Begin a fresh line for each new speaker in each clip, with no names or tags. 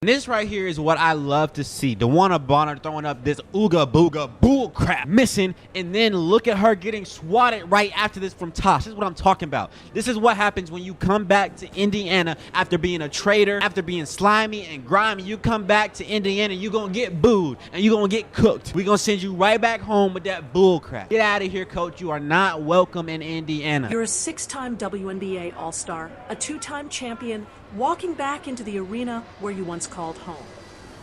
This right here is what I love to see. DeWanna Bonner throwing up this ooga booga bull crap, missing, and then look at her getting swatted right after this from Tosh. This is what I'm talking about. This is what happens when you come back to Indiana after being a traitor, after being slimy and grimy. You come back to Indiana, you're gonna get booed and you're gonna get cooked. We're gonna send you right back home with that bull crap. Get out of here, coach. You are not welcome in Indiana.
You're a 6-time WNBA All-Star, a 2-time champion, walking back into the arena where you once called home.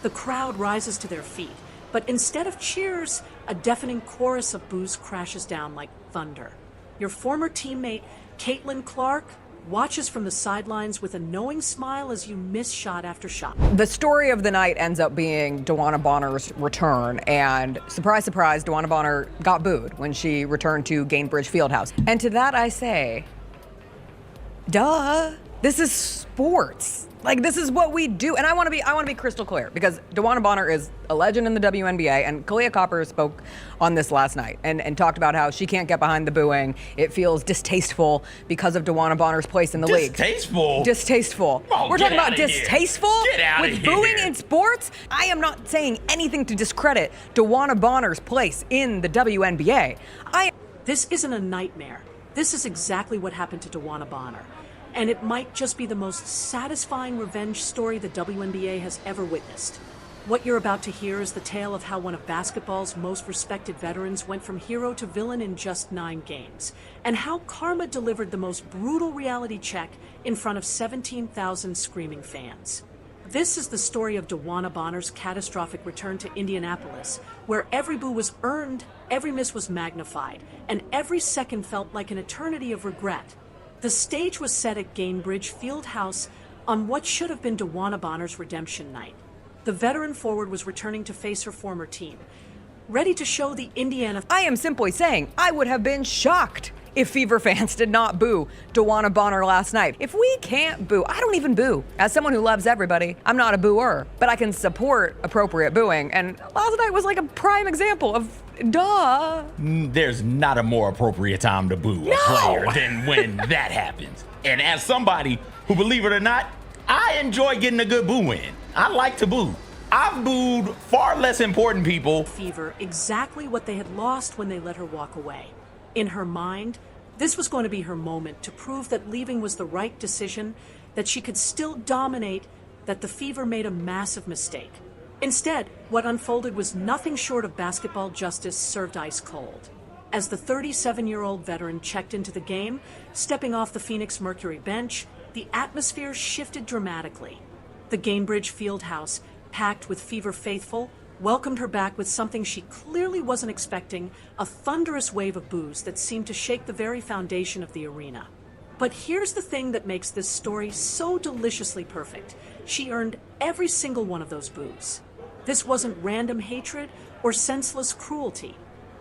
The crowd rises to their feet, but instead of cheers, a deafening chorus of boos crashes down like thunder. Your former teammate, Caitlin Clark, watches from the sidelines with a knowing smile as you miss shot after shot.
The story of the night ends up being DeWanna Bonner's return, and surprise, surprise, DeWanna Bonner got booed when she returned to Gainbridge Fieldhouse. And to that I say, duh. This is sports. Like, this is what we do. And I want to be crystal clear, because DeWanna Bonner is a legend in the WNBA, and Kalia Copper spoke on this last night and talked about how she can't get behind the booing. It feels distasteful because of DeWanna Bonner's place in the league.
Distasteful?
Distasteful.
Oh,
we're talking about
here.
distasteful
Get out
with
of here.
booing in sports? I am not saying anything to discredit DeWanna Bonner's place in the WNBA.
This isn't a nightmare. This is exactly what happened to DeWanna Bonner. And it might just be the most satisfying revenge story the WNBA has ever witnessed. What you're about to hear is the tale of how one of basketball's most respected veterans went from hero to villain in just 9 games, and how karma delivered the most brutal reality check in front of 17,000 screaming fans. This is the story of DeWanna Bonner's catastrophic return to Indianapolis, where every boo was earned, every miss was magnified, and every second felt like an eternity of regret. The stage was set at Gainbridge Fieldhouse on what should have been DeWanna Bonner's redemption night. The veteran forward was returning to face her former team, ready to show the Indiana...
I am simply saying I would have been shocked if Fever fans did not boo DeWanna Bonner last night. If we can't boo, I don't even boo. As someone who loves everybody, I'm not a booer, but I can support appropriate booing. And last night was like a prime example of duh.
There's not a more appropriate time to boo a player than when that happens. And as somebody who, believe it or not, I enjoy getting a good boo in. I like to boo. I've booed far less important people.
Fever exactly what they had lost when they let her walk away. In her mind, this was going to be her moment to prove that leaving was the right decision, that she could still dominate, that the Fever made a massive mistake. Instead, what unfolded was nothing short of basketball justice served ice cold. As the 37-year-old veteran checked into the game, stepping off the Phoenix Mercury bench, the atmosphere shifted dramatically. The Gainbridge Fieldhouse, packed with Fever faithful, welcomed her back with something she clearly wasn't expecting, a thunderous wave of boos that seemed to shake the very foundation of the arena. But here's the thing that makes this story so deliciously perfect. She earned every single one of those boos. This wasn't random hatred or senseless cruelty.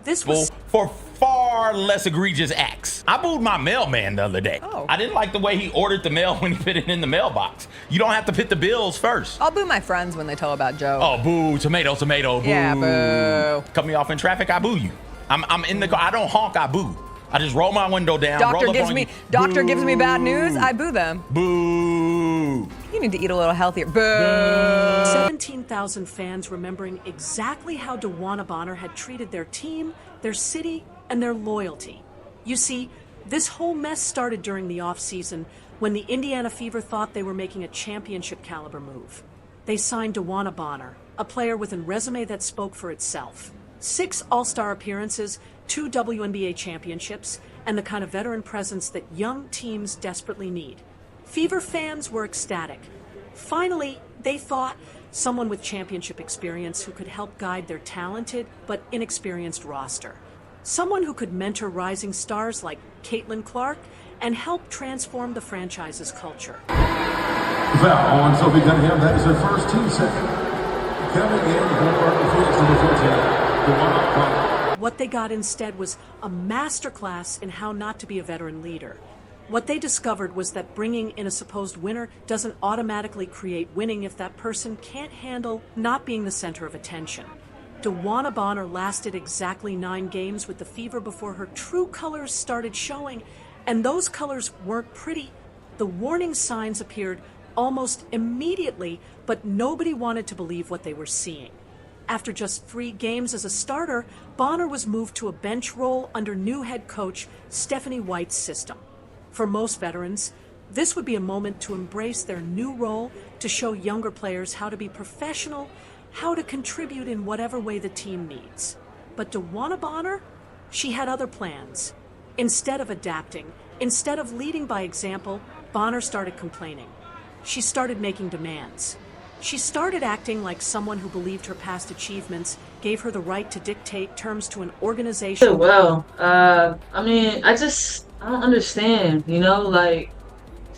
This was
for far less egregious acts. I booed my mailman the other day.
Oh.
I didn't like the way he ordered the mail when he put it in the mailbox. You don't have to put the bills first.
I'll boo my friends when they tell about Joe.
Oh, boo, tomato, tomato, boo.
Yeah, boo.
Cut me off in traffic, I boo you. I'm in the car, I don't honk, I boo. I just roll my window down,
Doctor
roll up on you.
Doctor gives me bad
Boo.
news, I boo them.
Boo.
You need to eat a little healthier. Boo.
17,000 fans remembering exactly how DeWanna Bonner had treated their team, their city, and their loyalty. You see, this whole mess started during the off-season when the Indiana Fever thought they were making a championship-caliber move. They signed DeWanna Bonner, a player with a resume that spoke for itself. 6 All-Star appearances, 2 WNBA championships, and the kind of veteran presence that young teams desperately need. Fever fans were ecstatic. Finally, they thought, someone with championship experience who could help guide their talented but inexperienced roster. Someone who could mentor rising stars like Caitlin Clark and help transform the franchise's culture.
Foul on Sophie Cunningham. That is her first team second. Coming in for Phoenix number 14, DeWanna Bonner.
What they got instead was a masterclass in how not to be a veteran leader. What they discovered was that bringing in a supposed winner doesn't automatically create winning if that person can't handle not being the center of attention. DeWanna Bonner lasted exactly 9 games with the Fever before her true colors started showing, and those colors weren't pretty. The warning signs appeared almost immediately, but nobody wanted to believe what they were seeing. After just 3 games as a starter, Bonner was moved to a bench role under new head coach Stephanie White's system. For most veterans, this would be a moment to embrace their new role, to show younger players how to be professional, how to contribute in whatever way the team needs. But DeWanna Bonner, she had other plans. Instead of adapting, instead of leading by example, Bonner started complaining. She started making demands. She started acting like someone who believed her past achievements gave her the right to dictate terms to an organization.
Well, I mean, I don't understand, you know, like,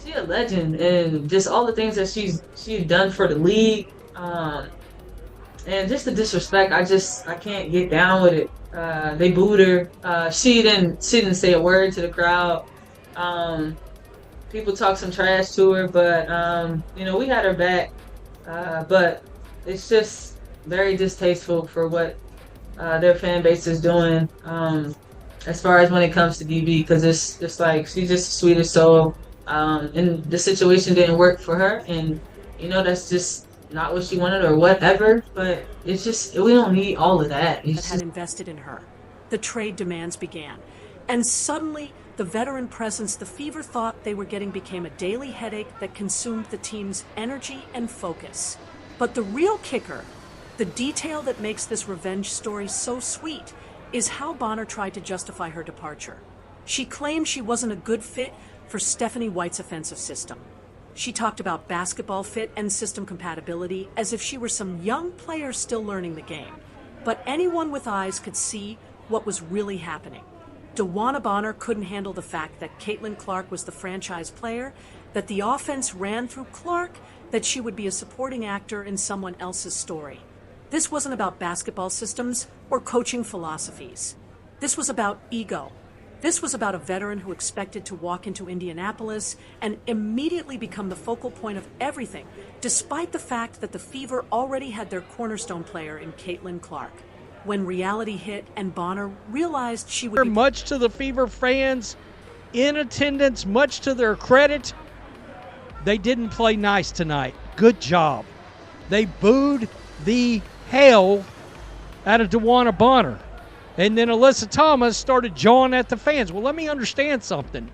she's a legend, and just all the things that she's done for the league, and just the disrespect, I can't get down with it. They booed her. She didn't say a word to the crowd. People talk some trash to her, but you know, we had her back. But it's just very distasteful for what their fan base is doing, as far as when it comes to DB, because it's just like, she's just the sweetest soul, and the situation didn't work for her, and you know, that's just not what she wanted or whatever, but it's just, we don't need all of that.
Had invested in her. The trade demands began, and suddenly the veteran presence the Fever thought they were getting became a daily headache that consumed the team's energy and focus. But the real kicker, the detail that makes this revenge story so sweet, is how Bonner tried to justify her departure. She claimed she wasn't a good fit for Stephanie White's offensive system. She talked about basketball fit and system compatibility as if she were some young player still learning the game. But anyone with eyes could see what was really happening. DeWanna Bonner couldn't handle the fact that Caitlin Clark was the franchise player, that the offense ran through Clark, that she would be a supporting actor in someone else's story. This wasn't about basketball systems or coaching philosophies. This was about ego. This was about a veteran who expected to walk into Indianapolis and immediately become the focal point of everything, despite the fact that the Fever already had their cornerstone player in Caitlin Clark. When reality hit and Bonner realized she would be...
Much to the Fever fans in attendance, much to their credit, they didn't play nice tonight. Good job. They booed the hell out of DeWanna Bonner. And then Alyssa Thomas started jawing at the fans. Well, let me understand something.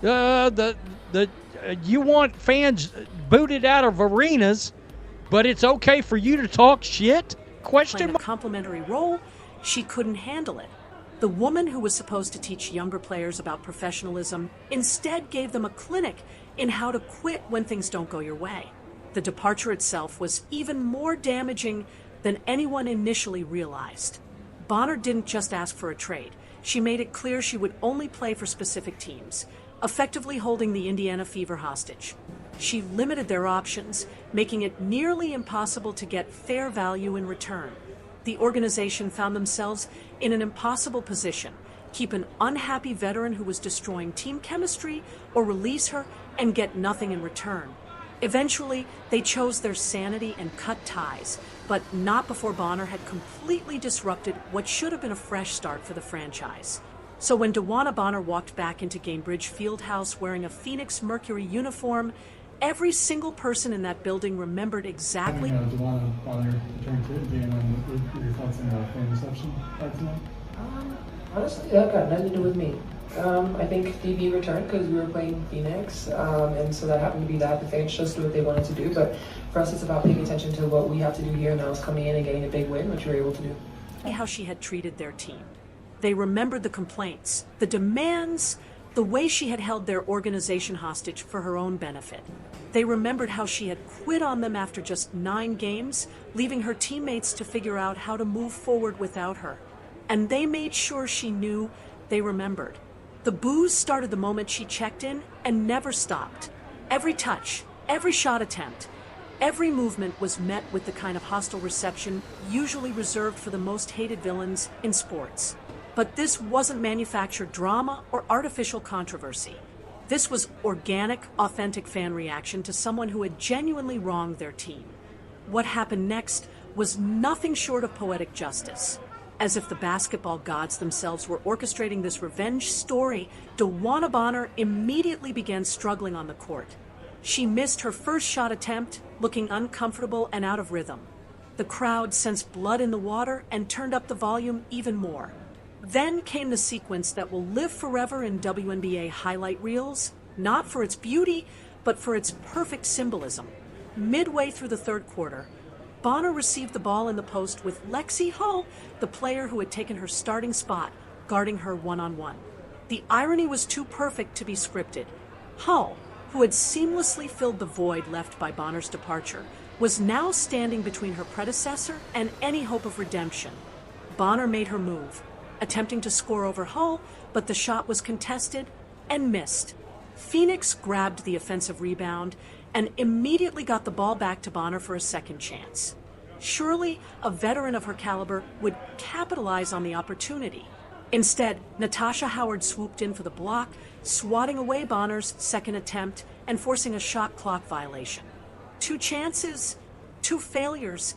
You want fans booted out of arenas, but it's okay for you to talk shit?
Playing a complimentary role, she couldn't handle it. The woman who was supposed to teach younger players about professionalism instead gave them a clinic in how to quit when things don't go your way. The departure itself was even more damaging than anyone initially realized. Bonner didn't just ask for a trade. She made it clear she would only play for specific teams, effectively holding the Indiana Fever hostage. She limited their options, making it nearly impossible to get fair value in return. The organization found themselves in an impossible position: keep an unhappy veteran who was destroying team chemistry, or release her and get nothing in return. Eventually, they chose their sanity and cut ties, but not before Bonner had completely disrupted what should have been a fresh start for the franchise. So when DeWanna Bonner walked back into Gainbridge Fieldhouse wearing a Phoenix Mercury uniform, every single person in that building remembered exactly...
DeWanna Bonner returned to Indiana, and your thoughts on the fan reception tonight?
Honestly, that got nothing to do with me. I think DB returned because we were playing Phoenix, and so that happened to be that. The fans just do what they wanted to do, but for us it's about paying attention to what we have to do here, and that was coming in and getting a big win, which we were able to do.
How she had treated their team. They remembered the complaints, the demands, the way she had held their organization hostage for her own benefit. They remembered how she had quit on them after just 9 games, leaving her teammates to figure out how to move forward without her. And they made sure she knew they remembered. The boos started the moment she checked in and never stopped. Every touch, every shot attempt, every movement was met with the kind of hostile reception usually reserved for the most hated villains in sports. But this wasn't manufactured drama or artificial controversy. This was organic, authentic fan reaction to someone who had genuinely wronged their team. What happened next was nothing short of poetic justice. As if the basketball gods themselves were orchestrating this revenge story, DeWanna Bonner immediately began struggling on the court. She missed her first shot attempt, looking uncomfortable and out of rhythm. The crowd sensed blood in the water and turned up the volume even more. Then came the sequence that will live forever in WNBA highlight reels, not for its beauty, but for its perfect symbolism. Midway through the third quarter, Bonner received the ball in the post with Lexi Hull, the player who had taken her starting spot, guarding her one-on-one. The irony was too perfect to be scripted. Hull, who had seamlessly filled the void left by Bonner's departure, was now standing between her predecessor and any hope of redemption. Bonner made her move, attempting to score over Hull, but the shot was contested and missed. Phoenix grabbed the offensive rebound and immediately got the ball back to Bonner for a second chance. Surely, a veteran of her caliber would capitalize on the opportunity. Instead, Natasha Howard swooped in for the block, swatting away Bonner's second attempt and forcing a shot clock violation. 2 chances, 2 failures,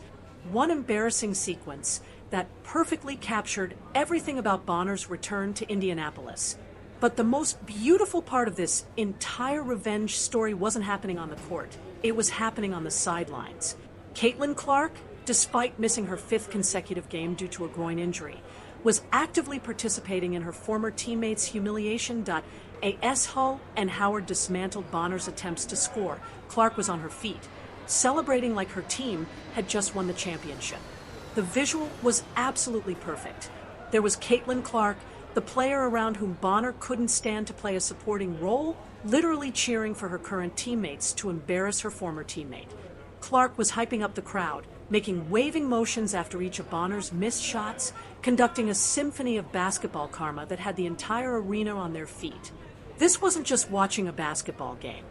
one embarrassing sequence that perfectly captured everything about Bonner's return to Indianapolis. But the most beautiful part of this entire revenge story wasn't happening on the court. It was happening on the sidelines. Caitlin Clark, despite missing her 5th consecutive game due to a groin injury, was actively participating in her former teammates' humiliation. As Hull and Howard dismantled Bonner's attempts to score, Clark was on her feet, celebrating like her team had just won the championship. The visual was absolutely perfect. There was Caitlin Clark, the player around whom Bonner couldn't stand to play a supporting role, literally cheering for her current teammates to embarrass her former teammate. Clark was hyping up the crowd, making waving motions after each of Bonner's missed shots, conducting a symphony of basketball karma that had the entire arena on their feet. This wasn't just watching a basketball game.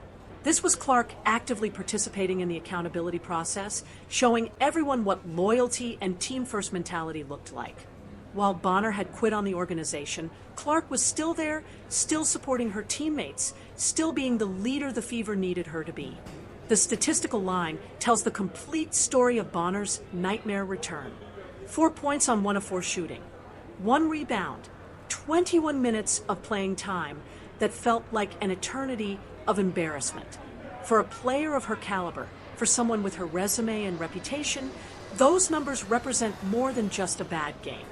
This was Clark actively participating in the accountability process, showing everyone what loyalty and team-first mentality looked like. While Bonner had quit on the organization, Clark was still there, still supporting her teammates, still being the leader the Fever needed her to be. The statistical line tells the complete story of Bonner's nightmare return. 4 points on 1 of 4 shooting, 1 rebound, 21 minutes of playing time that felt like an eternity of embarrassment. For a player of her caliber, for someone with her resume and reputation, those numbers represent more than just a bad game.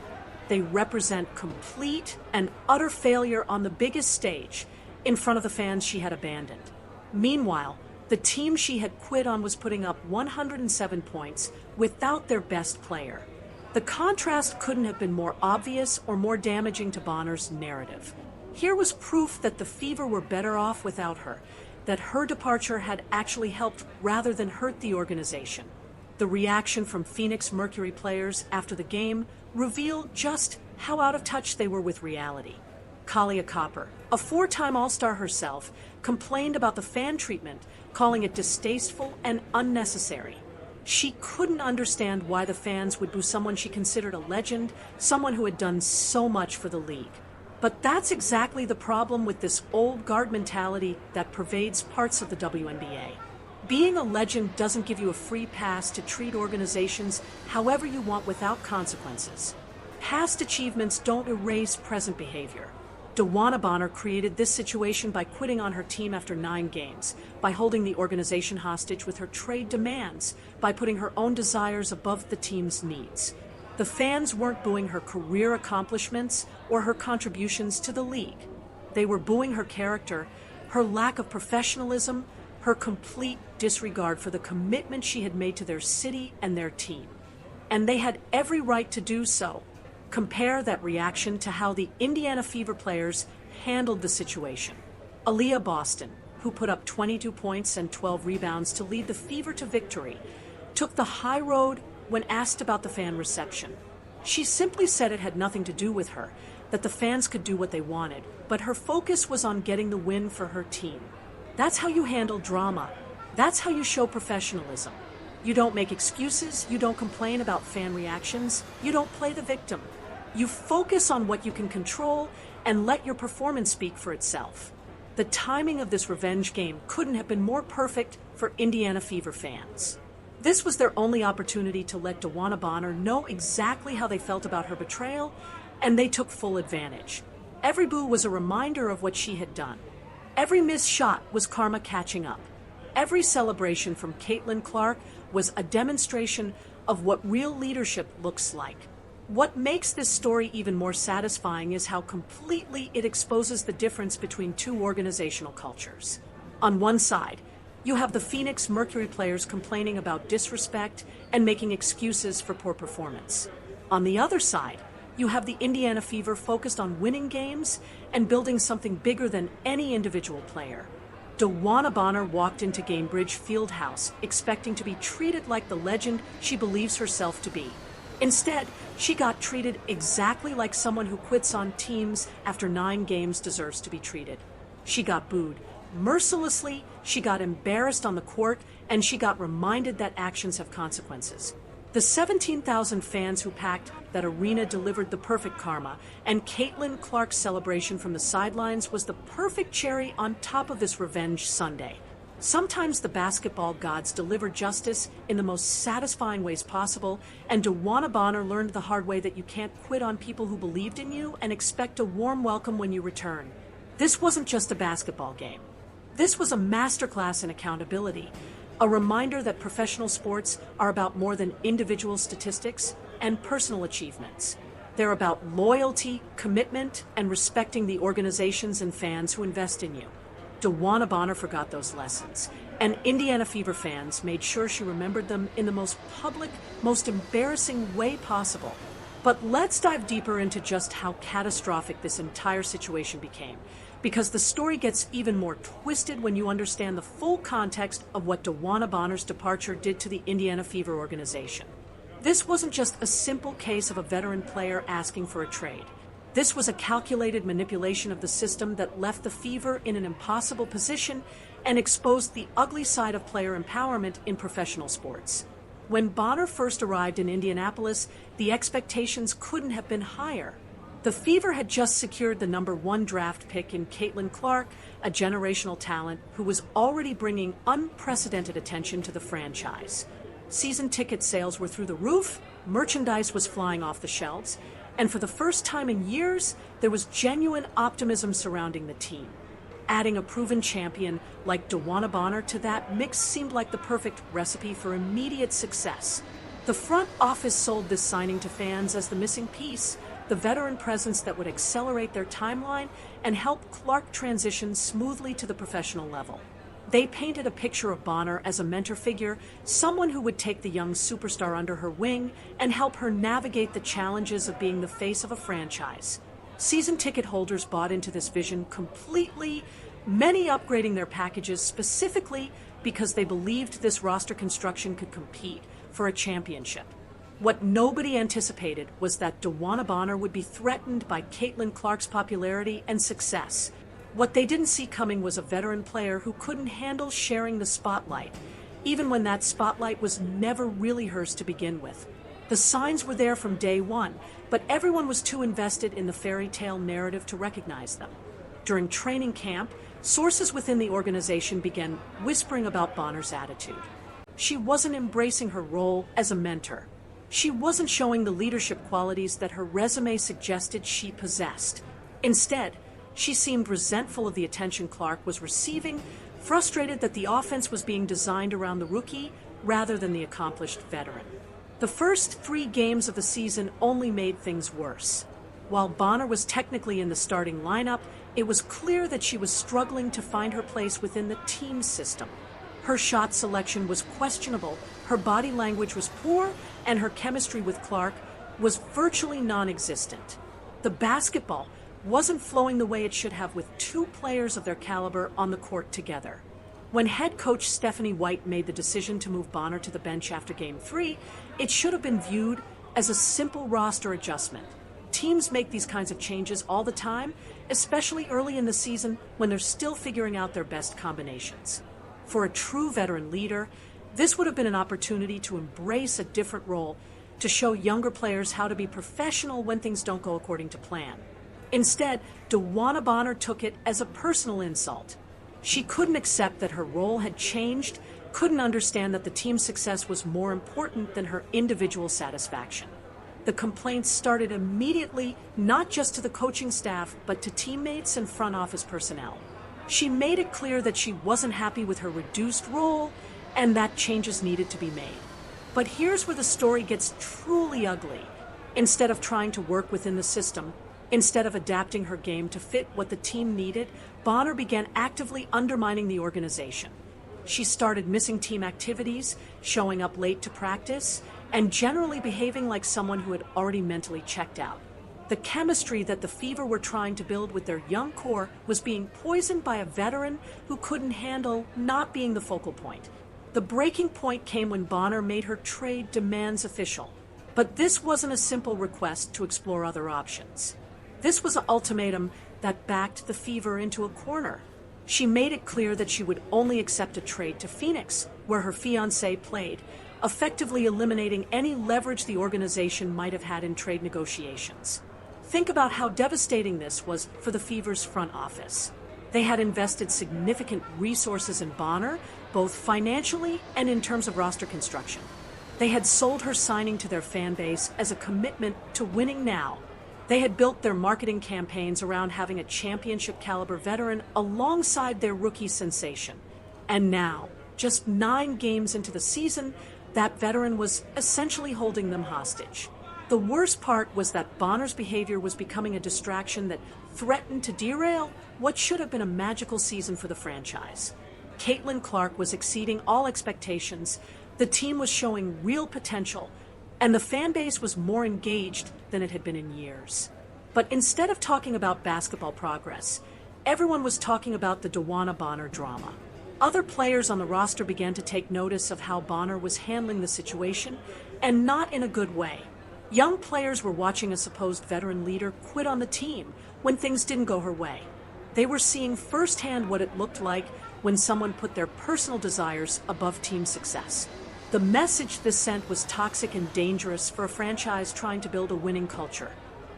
They represent complete and utter failure on the biggest stage, in front of the fans she had abandoned. Meanwhile, the team she had quit on was putting up 107 points without their best player. The contrast couldn't have been more obvious or more damaging to Bonner's narrative. Here was proof that the Fever were better off without her, that her departure had actually helped rather than hurt the organization. The reaction from Phoenix Mercury players after the game revealed just how out of touch they were with reality. Kalia Copper, a 4-time All-Star herself, complained about the fan treatment, calling it distasteful and unnecessary. She couldn't understand why the fans would boo someone she considered a legend, someone who had done so much for the league. But that's exactly the problem with this old guard mentality that pervades parts of the WNBA. Being a legend doesn't give you a free pass to treat organizations however you want without consequences. Past achievements don't erase present behavior. DeWanna Bonner created this situation by quitting on her team after 9 games, by holding the organization hostage with her trade demands, by putting her own desires above the team's needs. The fans weren't booing her career accomplishments or her contributions to the league. They were booing her character, her lack of professionalism, her complete disregard for the commitment she had made to their city and their team. And they had every right to do so. Compare that reaction to how the Indiana Fever players handled the situation. Aaliyah Boston, who put up 22 points and 12 rebounds to lead the Fever to victory, took the high road when asked about the fan reception. She simply said it had nothing to do with her, that the fans could do what they wanted, but her focus was on getting the win for her team. That's how you handle drama. That's how you show professionalism. You don't make excuses, you don't complain about fan reactions, you don't play the victim. You focus on what you can control and let your performance speak for itself. The timing of this revenge game couldn't have been more perfect for Indiana Fever fans. This was their only opportunity to let DeWanna Bonner know exactly how they felt about her betrayal, and they took full advantage. Every boo was a reminder of what she had done. Every missed shot was karma catching up. every celebration from Caitlin Clark was a demonstration of what real leadership looks like. What makes this story even more satisfying is how completely it exposes the difference between two organizational cultures. On one side, you have the Phoenix Mercury players complaining about disrespect and making excuses for poor performance. On the other side, you have the Indiana Fever focused on winning games and building something bigger than any individual player. DeWanna Bonner walked into Gainbridge Fieldhouse expecting to be treated like the legend she believes herself to be. Instead, she got treated exactly like someone who quits on teams after 9 games deserves to be treated. She got booed mercilessly, she got embarrassed on the court, and she got reminded that actions have consequences. The 17,000 fans who packed that arena delivered the perfect karma, and Caitlin Clark's celebration from the sidelines was the perfect cherry on top of this revenge Sunday. Sometimes the basketball gods deliver justice in the most satisfying ways possible, and DeWanna Bonner learned the hard way that you can't quit on people who believed in you and expect a warm welcome when you return. This wasn't just a basketball game. This was a masterclass in accountability, a reminder that professional sports are about more than individual statistics and personal achievements. They're about loyalty, commitment, and respecting the organizations and fans who invest in you. DeWanna Bonner forgot those lessons, and Indiana Fever fans made sure she remembered them in the most public, most embarrassing way possible. But let's dive deeper into just how catastrophic this entire situation became, because the story gets even more twisted when you understand the full context of what DeWanna Bonner's departure did to the Indiana Fever organization. This wasn't just a simple case of a veteran player asking for a trade. This was a calculated manipulation of the system that left the Fever in an impossible position and exposed the ugly side of player empowerment in professional sports. When Bonner first arrived in Indianapolis, the expectations couldn't have been higher. The Fever had just secured the #1 draft pick in Caitlin Clark, a generational talent who was already bringing unprecedented attention to the franchise. Season ticket sales were through the roof, merchandise was flying off the shelves, and for the first time in years, there was genuine optimism surrounding the team. Adding a proven champion like DeWanna Bonner to that mix seemed like the perfect recipe for immediate success. The front office sold this signing to fans as the missing piece, the veteran presence that would accelerate their timeline and help Clark transition smoothly to the professional level. They painted a picture of Bonner as a mentor figure, someone who would take the young superstar under her wing and help her navigate the challenges of being the face of a franchise. Season ticket holders bought into this vision completely, many upgrading their packages specifically because they believed this roster construction could compete for a championship. What nobody anticipated was that DeWanna Bonner would be threatened by Caitlin Clark's popularity and success. What they didn't see coming was a veteran player who couldn't handle sharing the spotlight, even when that spotlight was never really hers to begin with. The signs were there from day one, but everyone was too invested in the fairy tale narrative to recognize them. During training camp, sources within the organization began whispering about Bonner's attitude. She wasn't embracing her role as a mentor. She wasn't showing the leadership qualities that her resume suggested she possessed. Instead, she seemed resentful of the attention Clark was receiving, frustrated that the offense was being designed around the rookie rather than the accomplished veteran. The first 3 games of the season only made things worse. While Bonner was technically in the starting lineup, it was clear that she was struggling to find her place within the team system. Her shot selection was questionable, her body language was poor, and her chemistry with Clark was virtually non-existent. The basketball wasn't flowing the way it should have with 2 players of their caliber on the court together. When head coach Stephanie White made the decision to move Bonner to the bench after Game 3, it should have been viewed as a simple roster adjustment. Teams make these kinds of changes all the time, especially early in the season when they're still figuring out their best combinations. For a true veteran leader, this would have been an opportunity to embrace a different role, to show younger players how to be professional when things don't go according to plan. Instead, DeWanna Bonner took it as a personal insult. She couldn't accept that her role had changed, couldn't understand that the team's success was more important than her individual satisfaction. The complaints started immediately, not just to the coaching staff, but to teammates and front office personnel. She made it clear that she wasn't happy with her reduced role and that changes needed to be made. But here's where the story gets truly ugly. Instead of trying to work within the system, instead of adapting her game to fit what the team needed, Bonner began actively undermining the organization. She started missing team activities, showing up late to practice, and generally behaving like someone who had already mentally checked out. The chemistry that the Fever were trying to build with their young core was being poisoned by a veteran who couldn't handle not being the focal point. The breaking point came when Bonner made her trade demands official. But this wasn't a simple request to explore other options. This was an ultimatum that backed the Fever into a corner. She made it clear that she would only accept a trade to Phoenix, where her fiancé played, effectively eliminating any leverage the organization might have had in trade negotiations. Think about how devastating this was for the Fever's front office. They had invested significant resources in Bonner, both financially and in terms of roster construction. They had sold her signing to their fan base as a commitment to winning now. They had built their marketing campaigns around having a championship-caliber veteran alongside their rookie sensation. And now, just 9 games into the season, that veteran was essentially holding them hostage. The worst part was that Bonner's behavior was becoming a distraction that threatened to derail what should have been a magical season for the franchise. Caitlin Clark was exceeding all expectations, the team was showing real potential, and the fan base was more engaged than it had been in years. But instead of talking about basketball progress, everyone was talking about the DeWanna Bonner drama. Other players on the roster began to take notice of how Bonner was handling the situation, and not in a good way. Young players were watching a supposed veteran leader quit on the team when things didn't go her way. They were seeing firsthand what it looked like when someone put their personal desires above team success. The message this sent was toxic and dangerous for a franchise trying to build a winning culture.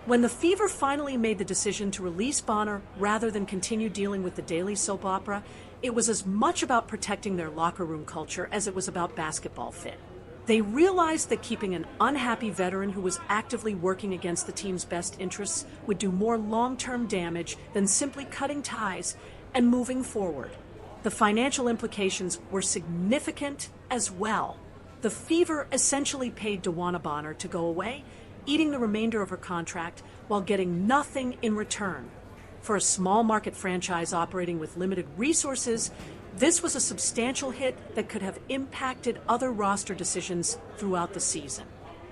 When the Fever finally made the decision to release Bonner rather than continue dealing with the daily soap opera, it was as much about protecting their locker room culture as it was about basketball fit. They realized that keeping an unhappy veteran who was actively working against the team's best interests would do more long-term damage than simply cutting ties and moving forward. The financial implications were significant as well. The Fever essentially paid DeWanna Bonner to go away, eating the remainder of her contract while getting nothing in return. For a small market franchise operating with limited resources, this was a substantial hit that could have impacted other roster decisions throughout the season.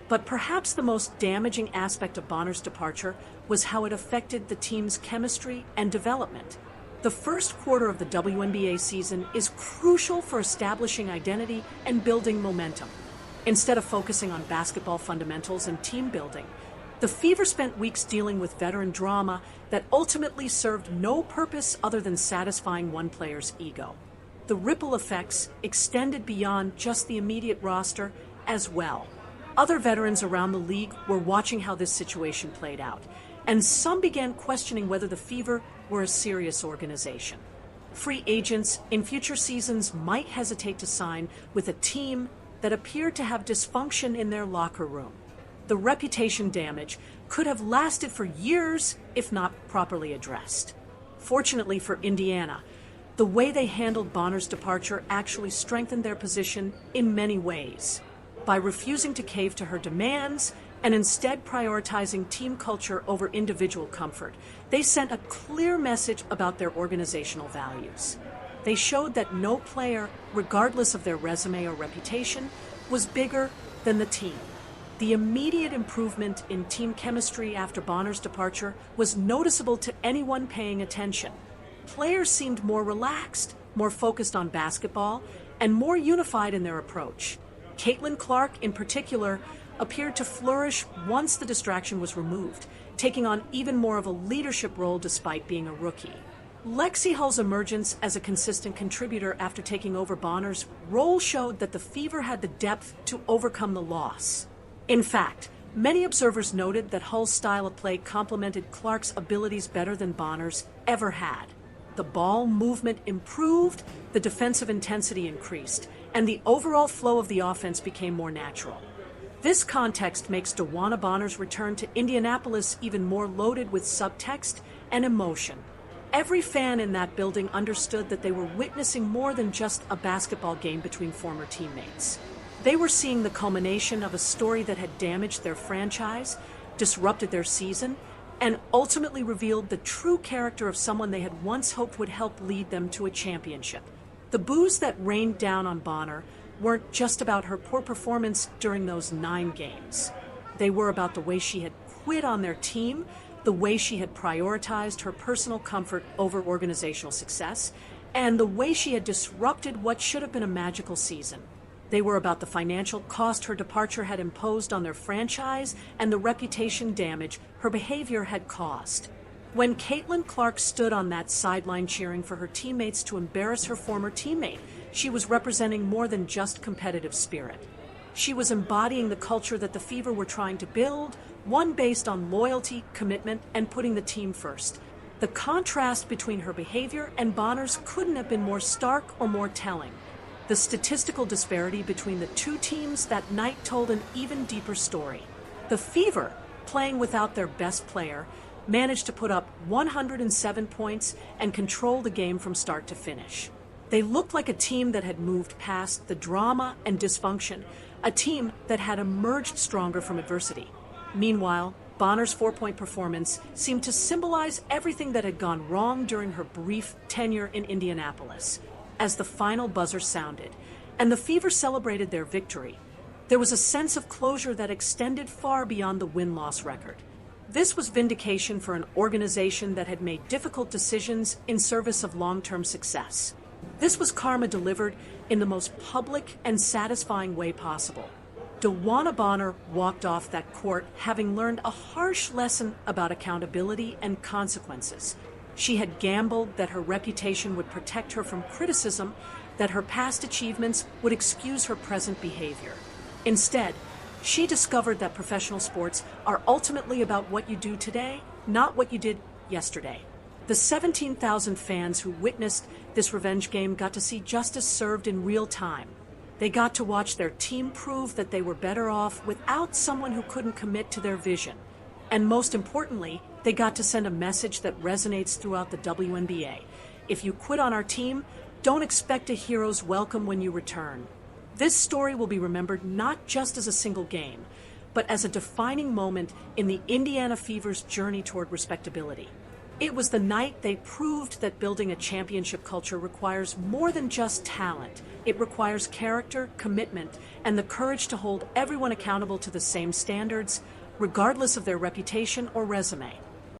But perhaps the most damaging aspect of Bonner's departure was how it affected the team's chemistry and development. The first quarter of the WNBA season is crucial for establishing identity and building momentum. Instead of focusing on basketball fundamentals and team building, the Fever spent weeks dealing with veteran drama that ultimately served no purpose other than satisfying one player's ego. The ripple effects extended beyond just the immediate roster as well. Other veterans around the league were watching how this situation played out, and some began questioning whether the Fever were a serious organization. Free agents in future seasons might hesitate to sign with a team that appeared to have dysfunction in their locker room. The reputation damage could have lasted for years if not properly addressed. Fortunately for Indiana, the way they handled Bonner's departure actually strengthened their position in many ways. By refusing to cave to her demands and instead prioritizing team culture over individual comfort, they sent a clear message about their organizational values. They showed that no player, regardless of their resume or reputation, was bigger than the team. The immediate improvement in team chemistry after Bonner's departure was noticeable to anyone paying attention. Players seemed more relaxed, more focused on basketball, and more unified in their approach. Caitlin Clark, in particular, appeared to flourish once the distraction was removed, taking on even more of a leadership role despite being a rookie. Lexi Hull's emergence as a consistent contributor after taking over Bonner's role showed that the Fever had the depth to overcome the loss. In fact, many observers noted that Hull's style of play complemented Clark's abilities better than Bonner's ever had. The ball movement improved, the defensive intensity increased, and the overall flow of the offense became more natural. This context makes DeWanna Bonner's return to Indianapolis even more loaded with subtext and emotion. Every fan in that building understood that they were witnessing more than just a basketball game between former teammates. They were seeing the culmination of a story that had damaged their franchise, disrupted their season, and ultimately revealed the true character of someone they had once hoped would help lead them to a championship. The boos that rained down on Bonner weren't just about her poor performance during those 9 games. They were about the way she had quit on their team, the way she had prioritized her personal comfort over organizational success, and the way she had disrupted what should have been a magical season. They were about the financial cost her departure had imposed on their franchise and the reputation damage her behavior had caused. When Caitlin Clark stood on that sideline cheering for her teammates to embarrass her former teammate, she was representing more than just competitive spirit. She was embodying the culture that the Fever were trying to build, one based on loyalty, commitment, and putting the team first. The contrast between her behavior and Bonner's couldn't have been more stark or more telling. The statistical disparity between the two teams that night told an even deeper story. The Fever, playing without their best player, managed to put up 107 points and control the game from start to finish. They looked like a team that had moved past the drama and dysfunction, a team that had emerged stronger from adversity. Meanwhile, Bonner's 4-point performance seemed to symbolize everything that had gone wrong during her brief tenure in Indianapolis. As the final buzzer sounded, and the Fever celebrated their victory, there was a sense of closure that extended far beyond the win-loss record. This was vindication for an organization that had made difficult decisions in service of long-term success. This was karma delivered in the most public and satisfying way possible. DeWanna Bonner walked off that court having learned a harsh lesson about accountability and consequences. She had gambled that her reputation would protect her from criticism, that her past achievements would excuse her present behavior. Instead, she discovered that professional sports are ultimately about what you do today, not what you did yesterday. The 17,000 fans who witnessed this revenge game got to see justice served in real time. They got to watch their team prove that they were better off without someone who couldn't commit to their vision. And most importantly, they got to send a message that resonates throughout the WNBA. If you quit on our team, don't expect a hero's welcome when you return. This story will be remembered not just as a single game, but as a defining moment in the Indiana Fever's journey toward respectability. It was the night they proved that building a championship culture requires more than just talent. It requires character, commitment, and the courage to hold everyone accountable to the same standards, regardless of their reputation or resume.